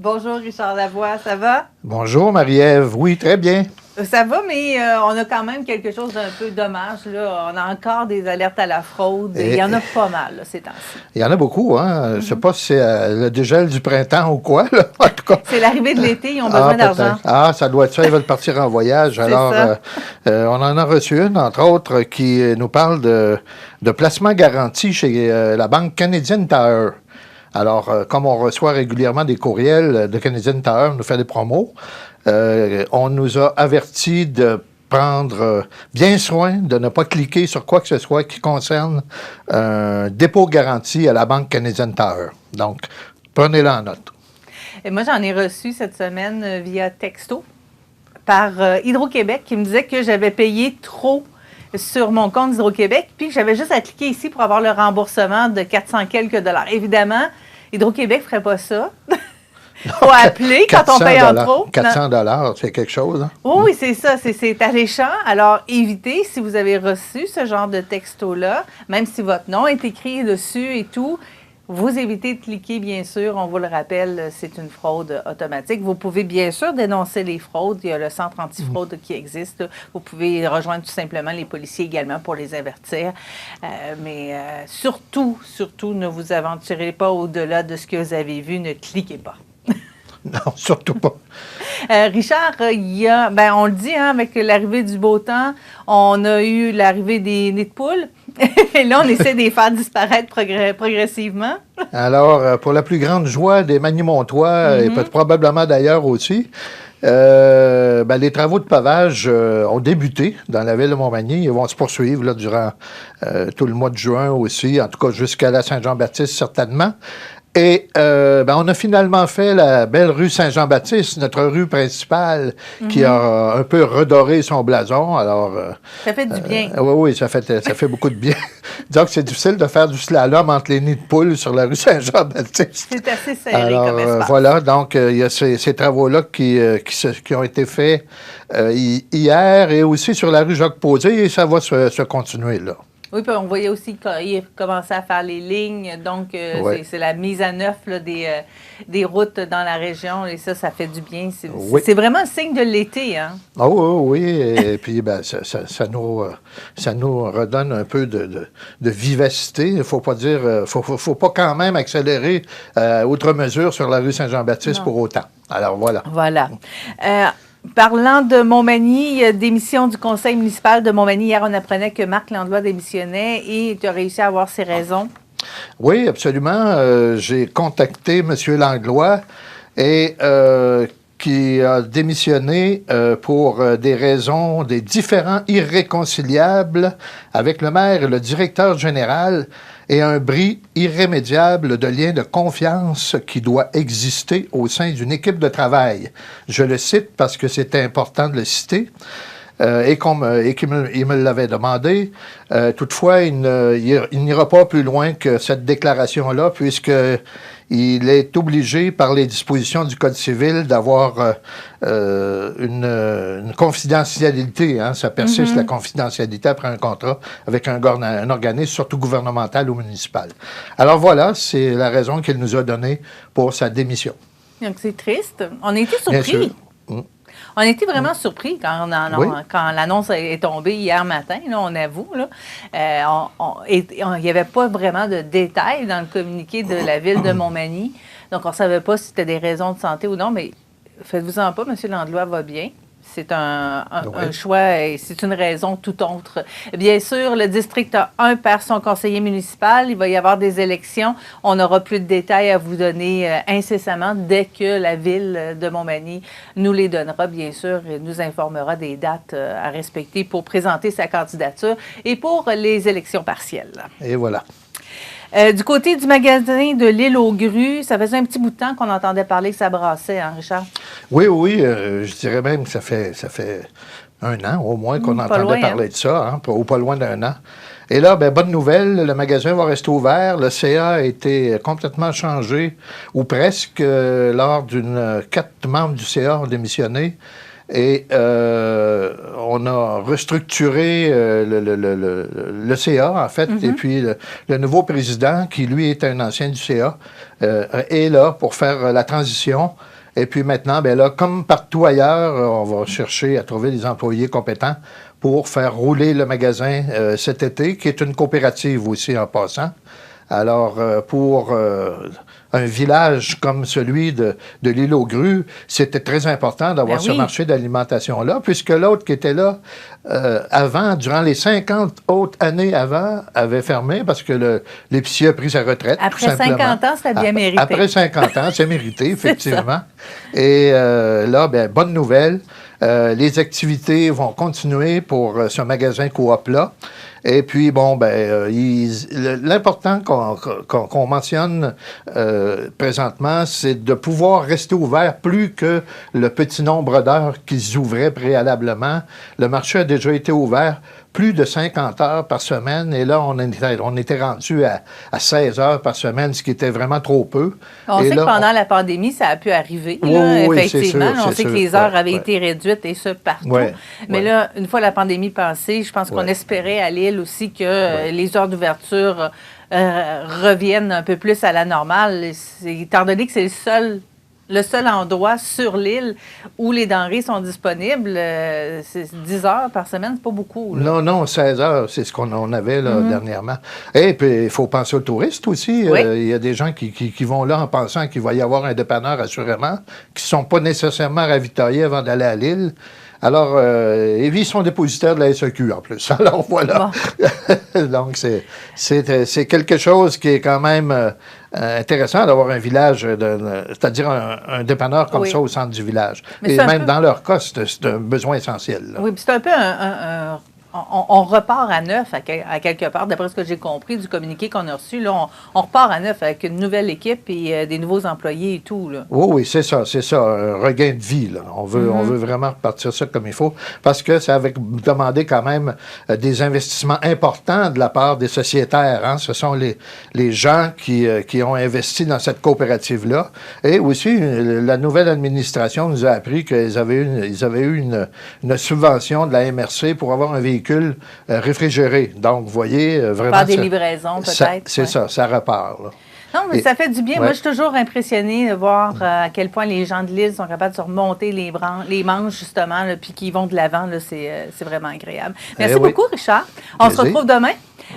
Bonjour Richard Lavoie, ça va? Bonjour Marie-Ève, oui, très bien. Ça va, mais on a quand même quelque chose d'un peu dommage. Là. On a encore des alertes à la fraude. Il y en a pas mal là, ces temps-ci. Il y en a beaucoup, hein? Je ne sais pas si c'est le dégel du printemps ou quoi, là. En tout cas. C'est l'arrivée de l'été, ils ont besoin d'argent. Ah, ça doit être ça, ils veulent partir en voyage. Alors, on en a reçu une, entre autres, qui nous parle de placement garanti chez la Banque Canadian Tire. Alors, comme on reçoit régulièrement des courriels de Canadian Tire, nous fait des promos, on nous a avertis de prendre bien soin de ne pas cliquer sur quoi que ce soit qui concerne un dépôt garanti à la Banque Canadian Tire. Donc, prenez-le en note. Et moi, j'en ai reçu cette semaine via texto par Hydro-Québec qui me disait que j'avais payé trop sur mon compte d'Hydro-Québec, puis que j'avais juste à cliquer ici pour avoir le remboursement de 400 quelques dollars. Évidemment, Hydro-Québec ne ferait pas ça. Il faut appeler quand on paye en trop. 400 $, c'est quelque chose. Hein? Oui, c'est ça, c'est alléchant. Alors, évitez, si vous avez reçu ce genre de texto-là, même si votre nom est écrit dessus et tout, vous évitez de cliquer, bien sûr. On vous le rappelle, c'est une fraude automatique. Vous pouvez bien sûr dénoncer les fraudes. Il y a le centre antifraude qui existe. Vous pouvez rejoindre tout simplement les policiers également pour les avertir. Mais surtout, ne vous aventurez pas au-delà de ce que vous avez vu. Ne cliquez pas. Non, surtout pas. Richard, on le dit, hein, avec l'arrivée du beau temps, on a eu l'arrivée des nids de poules. Et là, on essaie de les faire disparaître progressivement. Alors, pour la plus grande joie des Magny-Montois, et probablement d'ailleurs aussi, les travaux de pavage ont débuté dans la ville de Montmagny. Ils vont se poursuivre là, durant tout le mois de juin aussi, en tout cas jusqu'à la Saint-Jean-Baptiste certainement. Et on a finalement fait la belle rue Saint-Jean-Baptiste, notre rue principale, qui a un peu redoré son blason. Alors, ça fait du bien. Oui, ça fait beaucoup de bien. Disons que c'est difficile de faire du slalom entre les nids de poules sur la rue Saint-Jean-Baptiste. C'est assez serré comme espace. Voilà, donc il y a ces travaux-là qui ont été faits hier et aussi sur la rue Jacques-Posé et ça va se continuer là. Oui, puis on voyait aussi qu'il commençait à faire les lignes. Donc, c'est la mise à neuf là, des routes dans la région. Et ça fait du bien. C'est vraiment un signe de l'été. Hein? Ah oui. Et puis, ça nous redonne un peu de vivacité. Il ne faut pas dire... faut pas quand même accélérer outre mesure sur la rue Saint-Jean-Baptiste pour autant. Alors, voilà. Voilà. Parlant de Montmagny, démission du conseil municipal de Montmagny. Hier, on apprenait que Marc Landlois démissionnait et tu as réussi à avoir ses raisons. Oui, absolument. J'ai contacté M. Langlois et qui a démissionné pour des raisons, des différends irréconciliables avec le maire et le directeur général et un bris irrémédiable de lien de confiance qui doit exister au sein d'une équipe de travail. Je le cite parce que c'est important de le citer. Et qu'il me l'avait demandé. Toutefois, il n'ira pas plus loin que cette déclaration-là, puisqu'il est obligé, par les dispositions du Code civil, d'avoir une confidentialité. Hein, ça persiste, la confidentialité après un contrat avec un organisme, surtout gouvernemental ou municipal. Alors voilà, c'est la raison qu'il nous a donnée pour sa démission. Donc c'est triste. On a été surpris. On a été vraiment surpris quand l'annonce est tombée hier matin, là, on avoue. Il n'y avait pas vraiment de détails dans le communiqué de la ville de Montmagny. Donc, on ne savait pas si c'était des raisons de santé ou non, mais faites-vous-en pas, M. Landlois va bien. C'est un choix et c'est une raison tout autre. Bien sûr, le district 1 perd son conseiller municipal. Il va y avoir des élections. On n'aura plus de détails à vous donner incessamment dès que la ville de Montmagny nous les donnera, bien sûr, et nous informera des dates à respecter pour présenter sa candidature et pour les élections partielles. Et voilà. Du côté du magasin de l'Île aux Grues, ça faisait un petit bout de temps qu'on entendait parler que ça brassait, hein, Richard? Oui, je dirais même que ça fait un an au moins qu'on entendait parler de ça, hein, ou pas loin d'un an. Et là, bonne nouvelle, le magasin va rester ouvert. Le CA a été complètement changé, ou presque, lors d'une... 4 membres du CA ont démissionné. Et on a restructuré le CA, en fait, et puis le nouveau président, qui lui est un ancien du CA, est là pour faire la transition. Et puis maintenant, bien là, comme partout ailleurs, on va chercher à trouver des employés compétents pour faire rouler le magasin cet été, qui est une coopérative aussi en passant. Alors, pour un village comme celui de l'île aux Grues, c'était très important d'avoir ce marché d'alimentation-là, puisque l'autre qui était là avant, durant les 50 autres années avant, avait fermé parce que l'épicier a pris sa retraite. Après 50 ans, c'était bien mérité. Après 50 ans, c'est mérité, effectivement. Et là, bien, bonne nouvelle. Les activités vont continuer pour ce magasin coop-là. Et puis, bon, ben, l'important qu'on mentionne présentement, c'est de pouvoir rester ouvert plus que le petit nombre d'heures qu'ils ouvraient préalablement. Le marché a déjà été ouvert plus de 50 heures par semaine, et là, on était rendu à 16 heures par semaine, ce qui était vraiment trop peu. On sait que pendant la pandémie, ça a pu arriver, là, oui, effectivement. Sûr, on sait que les heures avaient été réduites, et ça partout. Mais là, une fois la pandémie passée, je pense qu'on espérait à Lille aussi que les heures d'ouverture reviennent un peu plus à la normale, étant donné que c'est le seul endroit sur l'île où les denrées sont disponibles, c'est 10 heures par semaine, c'est pas beaucoup. Là. Non, 16 heures, c'est ce qu'on avait là, dernièrement. Et puis, il faut penser aux touristes aussi. Il y a des gens qui vont là en pensant qu'il va y avoir un dépanneur, assurément, qui ne sont pas nécessairement ravitaillés avant d'aller à l'île. Alors, ils sont dépositaires de la SEQ en plus. Alors, voilà. Bon. Donc, c'est quelque chose qui est quand même intéressant d'avoir un village, c'est-à-dire un dépanneur comme ça au centre du village. Mais et même dans leur cas, c'est un besoin essentiel. Là. Oui, puis c'est un peu on repart à neuf à quelque part, d'après ce que j'ai compris du communiqué qu'on a reçu. Là, on repart à neuf avec une nouvelle équipe et des nouveaux employés et tout. Là. Oui, c'est ça, un regain de vie. Là. On veut vraiment repartir ça comme il faut, parce que ça avait demandé quand même des investissements importants de la part des sociétaires. Hein. Ce sont les gens qui ont investi dans cette coopérative-là. Et aussi, la nouvelle administration nous a appris qu'ils avaient eu une subvention de la MRC pour avoir un véhicule réfrigéré. Donc, vous voyez, vraiment... Par des livraisons, peut-être. C'est ça, ça repart. Là. Non, mais ça fait du bien. Moi, je suis toujours impressionnée de voir à quel point les gens de l'île sont capables de se remonter les manches, justement, là, puis qu'ils vont de l'avant. C'est vraiment agréable. Merci beaucoup, Richard. On se retrouve demain.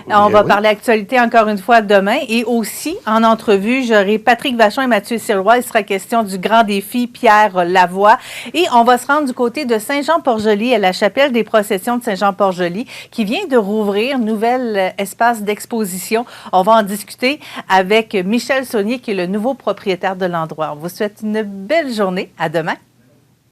On va parler actualité encore une fois demain. Et aussi, en entrevue, j'aurai Patrick Vachon et Mathieu Sirois. Il sera question du grand défi Pierre Lavoie. Et on va se rendre du côté de Saint-Jean-Port-Joli, à la chapelle des processions de Saint-Jean-Port-Joli, qui vient de rouvrir nouvel espace d'exposition. On va en discuter avec Michel Saunier, qui est le nouveau propriétaire de l'endroit. On vous souhaite une belle journée. À demain.